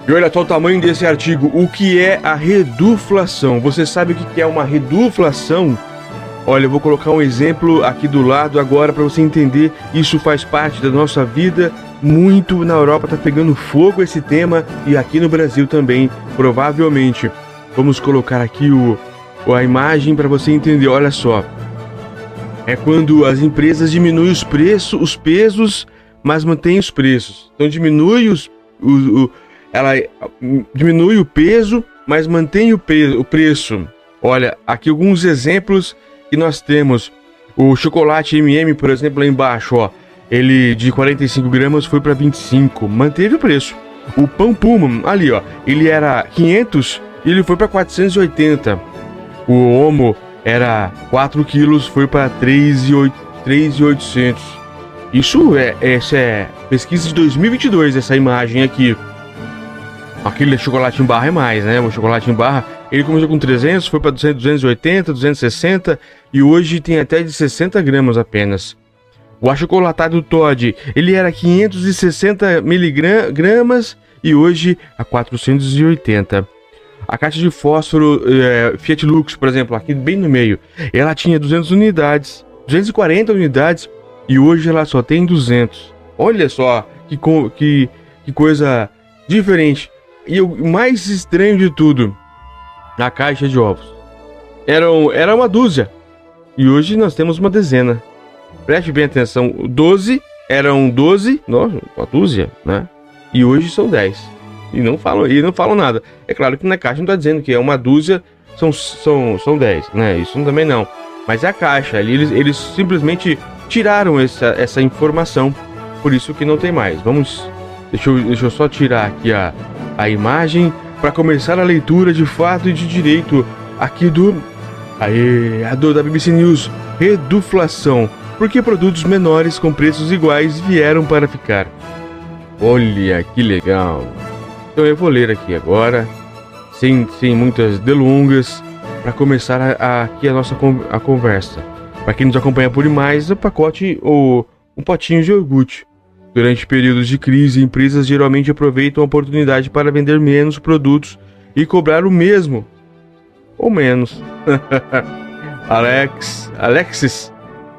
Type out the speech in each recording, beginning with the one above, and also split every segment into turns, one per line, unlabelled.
E olha só o tamanho desse artigo. O que é a reduflação? Você sabe o que é uma reduflação? Olha, eu vou colocar um exemplo aqui do lado agora para você entender. Isso faz parte da nossa vida. Muito na Europa tá pegando fogo esse tema e aqui no Brasil também, provavelmente. Vamos colocar aqui a imagem para você entender. Olha só. É quando as empresas diminuem os pesos, mas mantém os preços. Então ela diminui o peso, mas mantém o preço. Olha, aqui alguns exemplos que nós temos. O chocolate M&M, por exemplo, lá embaixo, ó, ele de 45 gramas foi para 25, manteve o preço. O pão Puma, ali, ó, ele era 500 e ele foi para 480. O Omo era 4 quilos, foi para 3.800. Essa é pesquisa de 2022, essa imagem aqui. Aquele chocolate em barra é mais, né? O chocolate em barra, ele começou com 300, foi para 280, 260 e hoje tem até de 60 gramas apenas. O achocolatado Toddy, ele era 560 miligramas e hoje a 480. A caixa de fósforo Fiat Lux, por exemplo, aqui bem no meio, ela tinha 240 unidades e hoje ela só tem 200. Olha só que coisa diferente. E o mais estranho de tudo, a caixa de ovos. Era uma dúzia. E hoje nós temos uma dezena. Preste bem atenção. 12 eram 12, nossa, uma dúzia, né? E hoje são 10. E não falam nada. É claro que na caixa não está dizendo que é uma dúzia, são 10, né? Isso também não. Mas é a caixa. Ali eles simplesmente tiraram essa informação. Por isso que não tem mais. Deixa eu só tirar aqui a imagem para começar a leitura de fato e de direito aqui da BBC News. Reduflação. Porque produtos menores com preços iguais vieram para ficar. Olha que legal. Então eu vou ler aqui agora, sem muitas delongas, para começar aqui a nossa conversa. Para quem nos acompanha por mais, um potinho de iogurte. Durante períodos de crise, empresas geralmente aproveitam a oportunidade para vender menos produtos e cobrar o mesmo ou menos. Alexis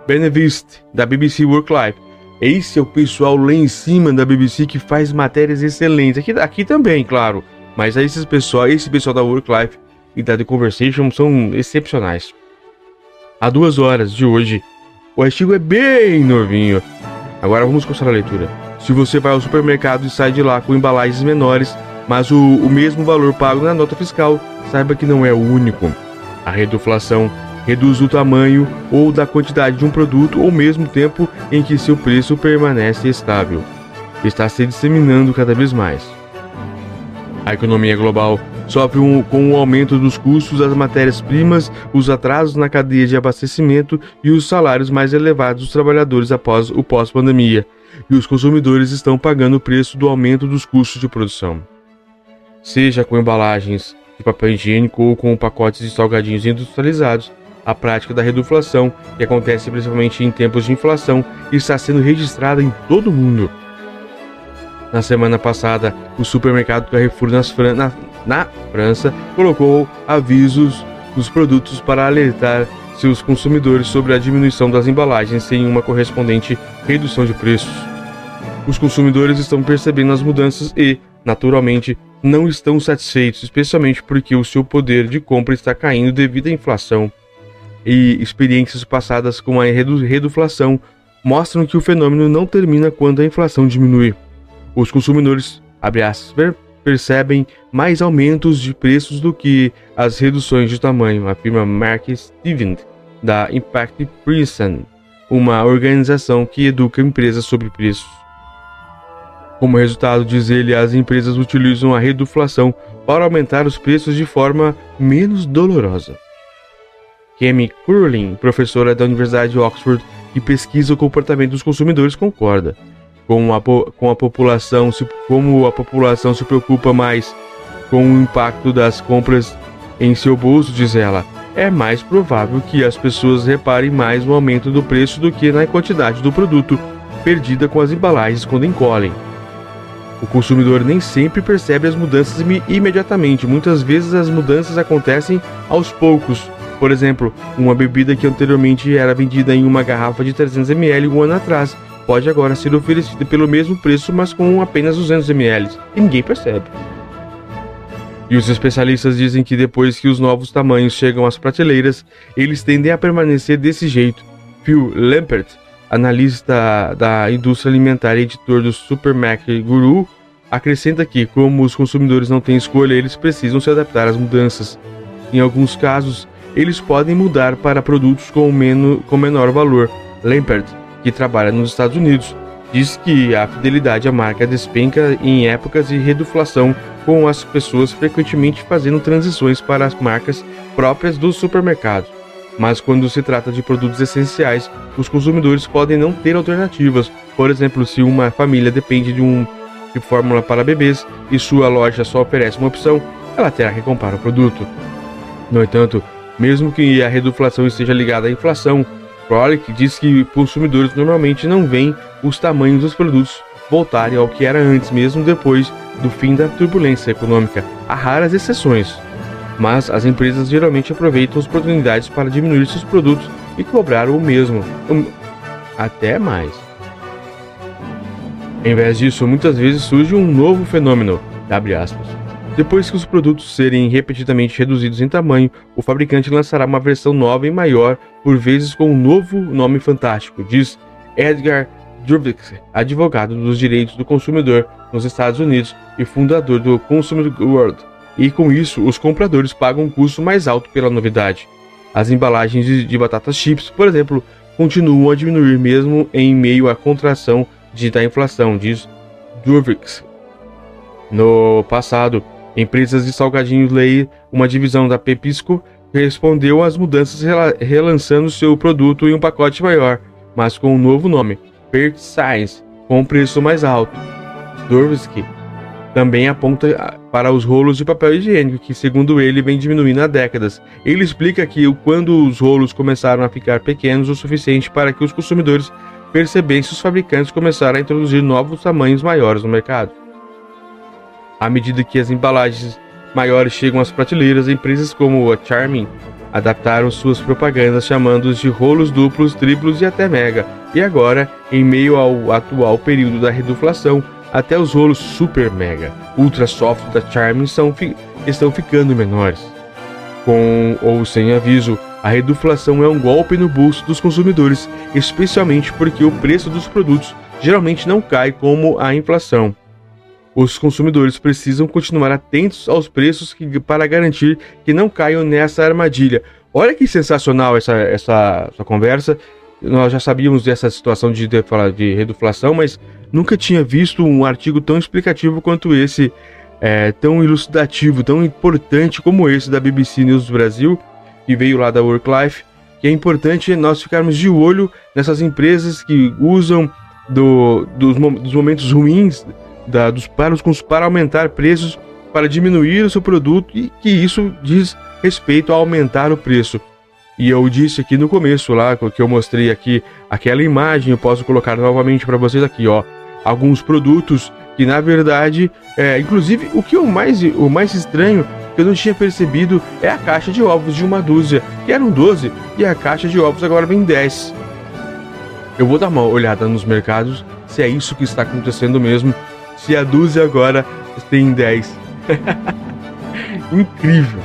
Benevist, da BBC Work Life. Esse é o pessoal lá em cima da BBC que faz matérias excelentes. Aqui também, claro. Mas esse pessoal da Work Life e da The Conversation são excepcionais. Há 2 horas de hoje, o artigo é bem novinho. Agora vamos começar a leitura. Se você vai ao supermercado e sai de lá com embalagens menores, mas o mesmo valor pago na nota fiscal, saiba que não é o único. A reduflação reduz o tamanho ou da quantidade de um produto ao mesmo tempo em que seu preço permanece estável. Está se disseminando cada vez mais. A economia global sofre com o aumento dos custos das matérias-primas, os atrasos na cadeia de abastecimento e os salários mais elevados dos trabalhadores após o pós-pandemia, e os consumidores estão pagando o preço do aumento dos custos de produção. Seja com embalagens de papel higiênico ou com pacotes de salgadinhos industrializados, a prática da reduflação, que acontece principalmente em tempos de inflação, está sendo registrada em todo o mundo. Na semana passada, o supermercado Carrefour na França colocou avisos nos produtos para alertar seus consumidores sobre a diminuição das embalagens sem uma correspondente redução de preços. Os consumidores estão percebendo as mudanças e, naturalmente, não estão satisfeitos, especialmente porque o seu poder de compra está caindo devido à inflação. E experiências passadas com a reduflação mostram que o fenômeno não termina quando a inflação diminui. Os consumidores, abre aspas, percebem mais aumentos de preços do que as reduções de tamanho, afirma Mark Stevens, da Impact Pricing, uma organização que educa empresas sobre preços. Como resultado, diz ele, as empresas utilizam a reduflação para aumentar os preços de forma menos dolorosa. Kemi Curlin, professora da Universidade de Oxford, que pesquisa o comportamento dos consumidores, concorda. Como a população se preocupa mais com o impacto das compras em seu bolso, diz ela, é mais provável que as pessoas reparem mais no aumento do preço do que na quantidade do produto perdida com as embalagens quando encolhem. O consumidor nem sempre percebe as mudanças imediatamente. Muitas vezes as mudanças acontecem aos poucos. Por exemplo, uma bebida que anteriormente era vendida em uma garrafa de 300 ml um ano atrás, pode agora ser oferecida pelo mesmo preço, mas com apenas 200 ml. E ninguém percebe. E os especialistas dizem que depois que os novos tamanhos chegam às prateleiras, eles tendem a permanecer desse jeito. Phil Lampert, analista da indústria alimentar e editor do Super Mac Guru, acrescenta que, como os consumidores não têm escolha, eles precisam se adaptar às mudanças. Em alguns casos, eles podem mudar para produtos com menor valor. Lampert, que trabalha nos Estados Unidos, diz que a fidelidade à marca despenca em épocas de reduflação, com as pessoas frequentemente fazendo transições para as marcas próprias dos supermercados. Mas quando se trata de produtos essenciais, os consumidores podem não ter alternativas. Por exemplo, se uma família depende de fórmula para bebês e sua loja só oferece uma opção, ela terá que comprar o produto. No entanto, mesmo que a reduflação esteja ligada à inflação, Frolic diz que consumidores normalmente não veem os tamanhos dos produtos voltarem ao que era antes, mesmo depois do fim da turbulência econômica. Há raras exceções, mas as empresas geralmente aproveitam as oportunidades para diminuir seus produtos e cobrar o mesmo, até mais. Em vez disso, muitas vezes surge um novo fenômeno, abre aspas. Depois que os produtos serem repetidamente reduzidos em tamanho, o fabricante lançará uma versão nova e maior, por vezes com um novo nome fantástico, diz Edgar Dubik, advogado dos direitos do consumidor nos Estados Unidos e fundador do Consumer World. E com isso, os compradores pagam um custo mais alto pela novidade. As embalagens de batatas chips, por exemplo, continuam a diminuir mesmo em meio à contração da inflação, diz Dubik. No passado, empresas de salgadinhos Lay, uma divisão da Pepsico, respondeu às mudanças relançando seu produto em um pacote maior, mas com um novo nome, Perfect Size, com um preço mais alto. Dubik também aponta para os rolos de papel higiênico, que segundo ele vem diminuindo há décadas. Ele explica que quando os rolos começaram a ficar pequenos o suficiente para que os consumidores percebessem, os fabricantes começaram a introduzir novos tamanhos maiores no mercado. À medida que as embalagens maiores chegam às prateleiras, empresas como a Charmin adaptaram suas propagandas chamando-os de rolos duplos, triplos e até mega. E agora, em meio ao atual período da reduflação, até os rolos super mega, ultra soft da Charmin estão ficando menores. Com ou sem aviso, a reduflação é um golpe no bolso dos consumidores, especialmente porque o preço dos produtos geralmente não cai como a inflação. Os consumidores precisam continuar atentos aos preços para garantir que não caiam nessa armadilha. Olha que sensacional essa conversa. Nós já sabíamos dessa situação de reduflação, mas nunca tinha visto um artigo tão explicativo quanto esse, tão elucidativo, tão importante como esse da BBC News Brasil, que veio lá da Worklife, que é importante nós ficarmos de olho nessas empresas que usam dos momentos ruins para aumentar preços, para diminuir o seu produto, e que isso diz respeito a aumentar o preço. E eu disse aqui no começo, lá que eu mostrei aqui, aquela imagem, eu posso colocar novamente para vocês aqui, ó, alguns produtos que na verdade, inclusive o mais estranho, que eu não tinha percebido, é a caixa de ovos de uma dúzia, que eram 12, e a caixa de ovos agora vem 10. Eu vou dar uma olhada nos mercados, se é isso que está acontecendo mesmo, se a dúzia agora tem 10. Incrível.